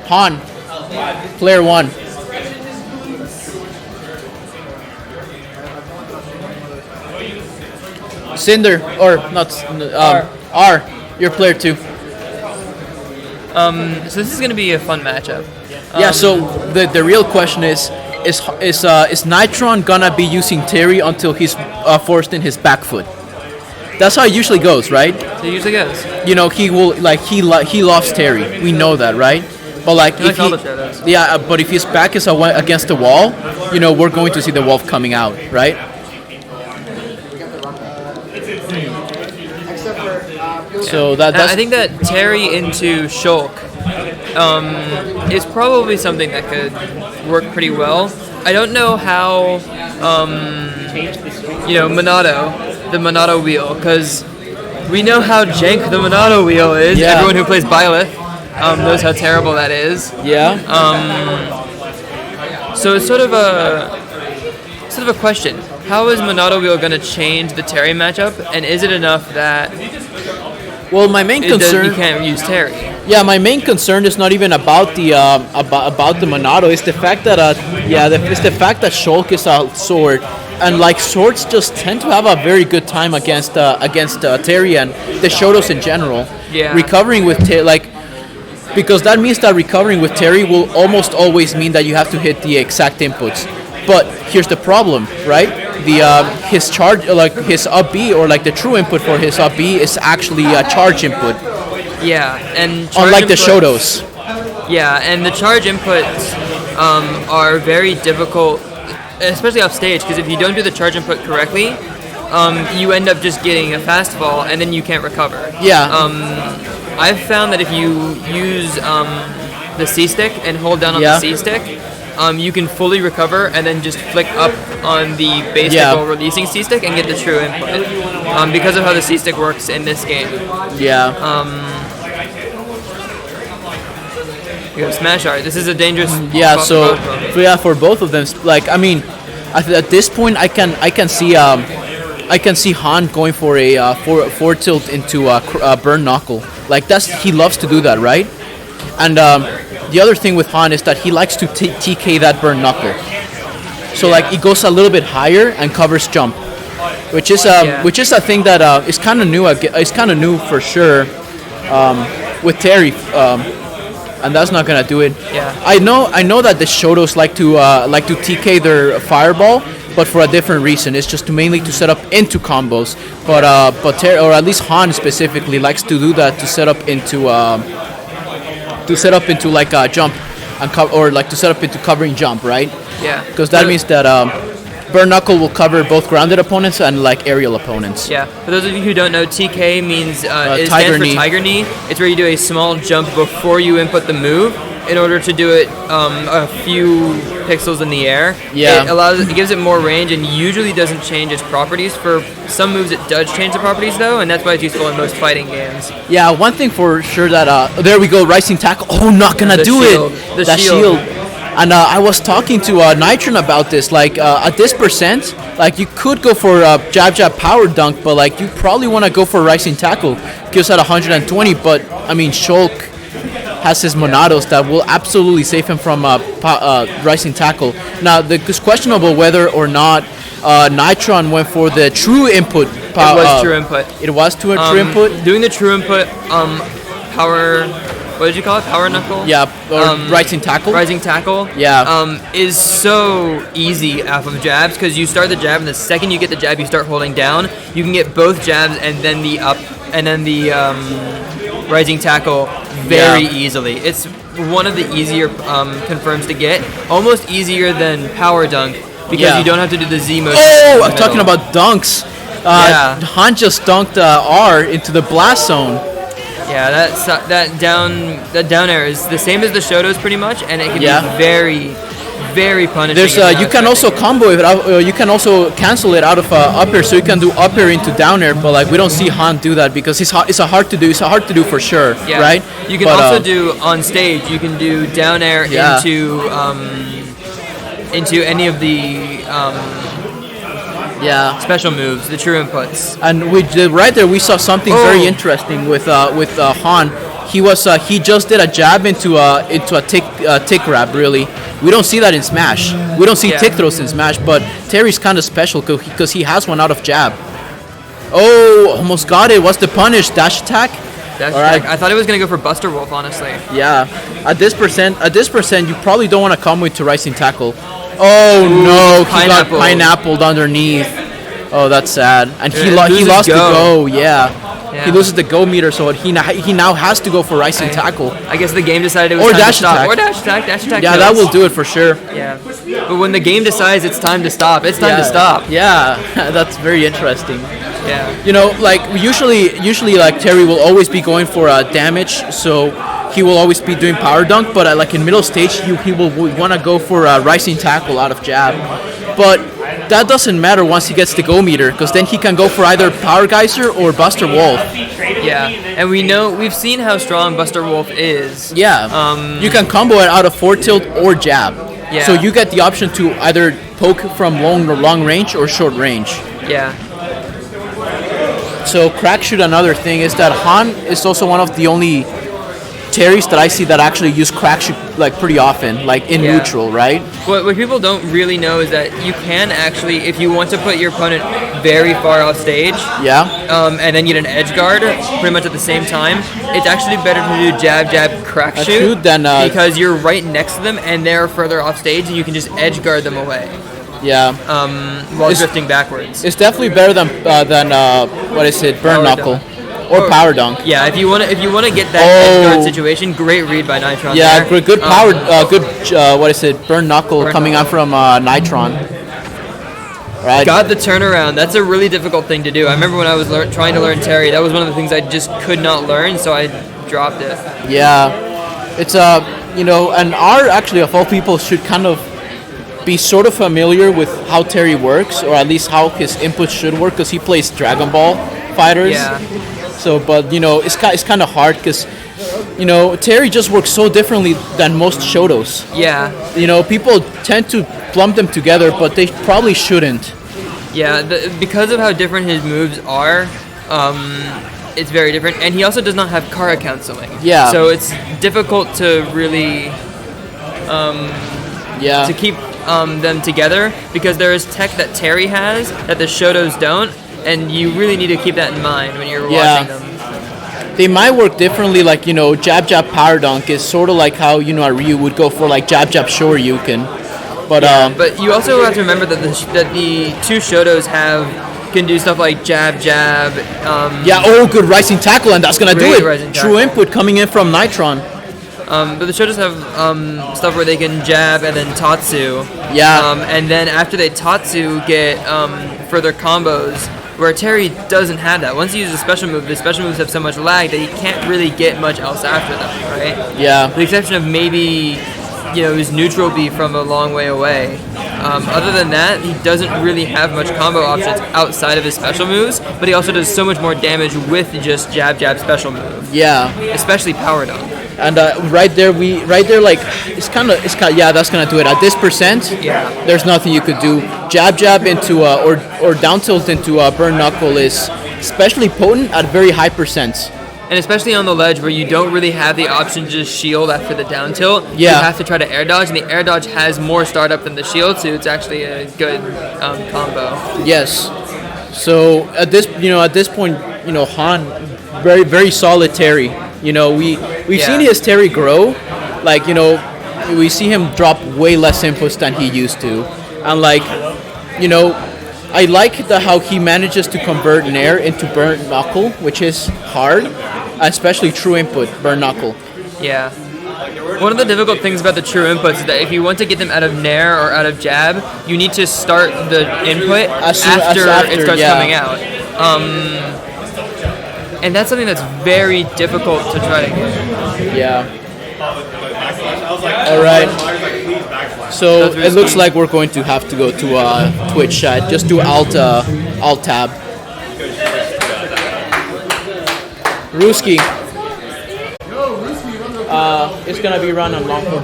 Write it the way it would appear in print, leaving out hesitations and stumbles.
Han, player 1. Cinder, or not, R, you're player 2. So this is going to be a fun matchup. Yeah, so the real question is Nitron gonna be using Terry until he's forced in his back foot? That's how it usually goes, right? So it usually goes. You know, he will he loves Terry. We know that, right? But like if but if his back is against the wall, you know, we're going to see the wolf coming out, right? So that's I think that Terry into Shulk is probably something that could work pretty well. I don't know how Monado, the Monado wheel, because we know how jank the Monado wheel is. Yeah. Everyone who plays Byleth knows how terrible that is. Yeah. So it's sort of a question. How is Monado wheel going to change the Terry matchup, and is it enough that well, my main concern you can't use Terry? Yeah, my main concern is not even about the about the Monado. It's the fact that it's the fact that Shulk is a sword, and like swords just tend to have a very good time against Terry and the Shotos in general. Yeah. Recovering with because that means that recovering with Terry will almost always mean that you have to hit the exact inputs. But here's the problem, right? His charge, like his up B or like the true input for his up B is actually a charge input. Yeah, and unlike the Shotos. Yeah, and the charge inputs are very difficult, especially off stage, because if you don't do the charge input correctly, you end up just getting a fast fall, and then you can't recover. Yeah. I've found that if you use the C stick and hold down on the C stick, you can fully recover and then just flick up on the base stick while releasing C stick and get the true input. Because of how the C stick works in this game. Yeah. You have Smash Art. This is a dangerous. Yeah. For both of them, like I mean, at this point, I can see Han going for a four tilt into a burn knuckle. Like he loves to do that, right? And the other thing with Han is that he likes to TK that burn knuckle. So like he goes a little bit higher and covers jump, which is a thing that is kind of new. It's kind of new for sure with Terry, and that's not gonna do it. Yeah. I know that the Shotos like to TK their fireball, but for a different reason. It's just mainly to set up into combos. But Terry, or at least Han specifically, likes to do that to set up into like a jump, or like to set up into covering jump, right? Yeah. Because that means that burn knuckle will cover both grounded opponents and like aerial opponents. Yeah. For those of you who don't know, TK means it Tiger stands for knee. Tiger Knee. It's where you do a small jump before you input the move in order to do it a few pixels in the air. Yeah. It gives it more range and usually doesn't change its properties. For some moves it does change the properties though, and that's why it's useful in most fighting games. Yeah, one thing for sure that there we go, rising tackle. Oh, not gonna do shield. it. That shield. And I was talking to Nitron about this. Like at this percent, like you could go for jab power dunk, but like you probably want to go for rising tackle. Gives at 120, but I mean Shulk has his Monados that will absolutely save him from rising tackle. Now it's questionable whether or not Nitron went for the true input. It was true input. It was true input. Doing the true input, power. What did you call it? Power knuckle? Yeah, or rising tackle. Rising tackle. Yeah. Is so easy off of jabs because you start the jab and the second you get the jab you start holding down. You can get both jabs and then the up and then the rising tackle very easily. It's one of the easier confirms to get. Almost easier than power dunk because you don't have to do the Z motion. Oh, I'm talking about dunks. Han just dunked R into the blast zone. Yeah, that down air is the same as the Shotos pretty much, and it can be very, very punishing. There's you can also combo it out. You can also cancel it out of up air, so you can do up air into down air. But like we don't see Han do that because it's a hard to do. It's hard to do for sure, right? You can also do on stage. You can do down air into any of the special moves, the true inputs. And right there we saw something very interesting with Han. he just did a jab into a tick grab. Really, we don't see that in Smash. We don't see tick throws in Smash, but Terry's kind of special because he has one out of jab. Oh, almost got it. What's the punish? Dash attack. All right. I thought he was gonna go for Buster Wolf, honestly. Yeah. At this percent, you probably don't want to combo into Rising Tackle. Oh no, he got pineappled underneath. Oh, that's sad. And he lost the go. Yeah. He loses the go meter, so he now has to go for Rising Tackle. I guess the game decided it was time to stop. Or dash attack. Yeah, that will do it for sure. Yeah. But when the game decides it's time to stop, it's time to stop. Yeah, that's very interesting. Yeah. You know, like usually like Terry will always be going for damage, so he will always be doing power dunk. But like in middle stage, he will want to go for Rising Tackle out of jab. But that doesn't matter once he gets the go meter, because then he can go for either Power Geyser or Buster Wolf. Yeah, and we've seen how strong Buster Wolf is. Yeah. You can combo it out of forward tilt or jab. Yeah. So you get the option to either poke from long range or short range. Yeah. So crack shoot, another thing is that Han is also one of the only Terrys that I see that actually use crack shoot like pretty often, like in neutral, right? What people don't really know is that you can actually, if you want to put your opponent very far off stage, and then get an edge guard pretty much at the same time, it's actually better to do jab crack shoot than because you're right next to them and they're further off stage and you can just edge guard them away. Yeah. While drifting backwards. It's definitely better than burn knuckle. Or power dunk. Yeah, if you want to get that edge guard situation, great read by Nitron. Yeah, there. Good power, burn knuckle coming out from Nitron. Right. Got the turnaround. That's a really difficult thing to do. I remember when I was trying to learn Terry, that was one of the things I just could not learn, so I dropped it. Yeah, it's and our actually of all people should kind of be sort of familiar with how Terry works, or at least how his inputs should work, because he plays Dragon Ball fighters. Yeah. So, but it's kind of hard because, Terry just works so differently than most Shotos. Yeah. People tend to lump them together, but they probably shouldn't. Yeah, because of how different his moves are, it's very different. And he also does not have Kara canceling. Yeah. So it's difficult to really, to keep them together, because there is tech that Terry has that the Shotos don't. And you really need to keep that in mind when you're watching them. They might work differently, like, jab power dunk is sort of like how, a Ryu would go for, like, jab Shoryuken. But you also have to remember that the two Shotos can do stuff like jab. Good Rising Tackle, and that's going to do it. True input coming in from Nitron. But the Shotos have stuff where they can jab and then Tatsu. Yeah. And then after they Tatsu, get further combos, where Terry doesn't have that. Once he uses a special move, the special moves have so much lag that he can't really get much else after them, right? Yeah. With the exception of maybe, his neutral B from a long way away. Other than that, he doesn't really have much combo options outside of his special moves, but he also does so much more damage with just jab special move. Yeah. Especially power dunk. And right there, that's gonna do it. At this percent, there's nothing you could do. Jab into or down tilt into burn knuckle is especially potent at very high percents. And especially on the ledge where you don't really have the option to just shield after the down tilt. You have to try to air dodge, and the air dodge has more startup than the shield, so it's actually a good combo. Yes. So at this point, Han, very very solid Terry. We've seen his Terry grow, like we see him drop way less inputs than he used to, and I like how he manages to convert Nair into burn knuckle, which is hard, especially true input burn knuckle. Yeah. One of the difficult things about the true inputs is that if you want to get them out of Nair or out of jab, you need to start the input after it starts coming out. And that's something that's very difficult to try to get. Yeah. All right. So it looks like we're going to have to go to Twitch chat. Just do Alt tab. Ruski. It's gonna be run on long course.